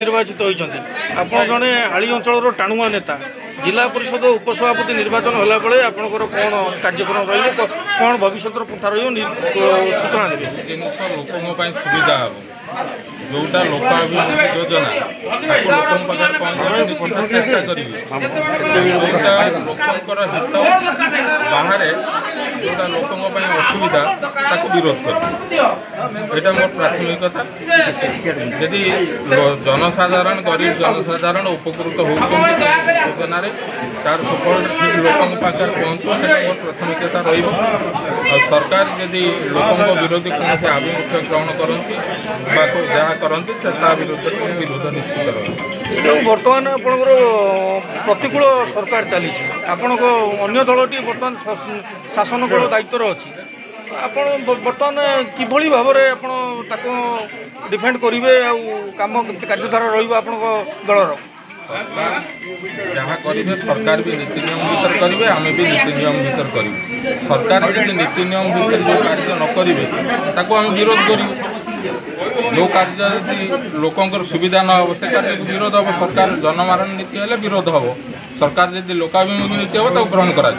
निर्वाचित होती आप जड़े आली अंचल टाणुआ नेता जिला परिषद उपसभापति निर्वाचन होला बेले आपंकर कौन कार्यक्रम रही कौन भविष्य पंथा रही सूचना देवे जिनस लोकों सुविधा हम जोटा लोकाभिमुखी योजना लोकों पाखे पहुँचा चेष्टा करी जोटा लोकंर हित बाहर जोटा लोकों असुविधा ताको विरोध कर मोर प्राथमिकता यदि जनसाधारण गरीब जनसाधारण उपकृत होना तार सफल ठीक लोकों पाखे पहुँचो से मोर प्राथमिकता सरकार यदि लोकों विरोधी कौन से आभिमुख्य ग्रहण करती जहाँ करती विरोध निश्चित रही बर्तमान आपंकर प्रतिकूल सरकार चली आपण अन्य दलटी बर्तमान शासन कूल दायित्व अच्छी आपण बर्तमान किभली भाव में डिफेंड करेंगे आम कार्यधारा रहा दलर जहाँ करेंगे सरकार भी नीति नियम भीतर करेंगे आम भी नीति नियम भीतर करेंगे सरकार यदि नीति नियम भीतर जो कार्य न करेंगे ताको आम विरोध करेंगे जो कार्य यदि लोकंर सुविधा न हो से कार्य विरोध हम सरकार जनमारण नीति है विरोध हम सरकार यदि लोकाभिमुखी नीति हम ग्रहण करा।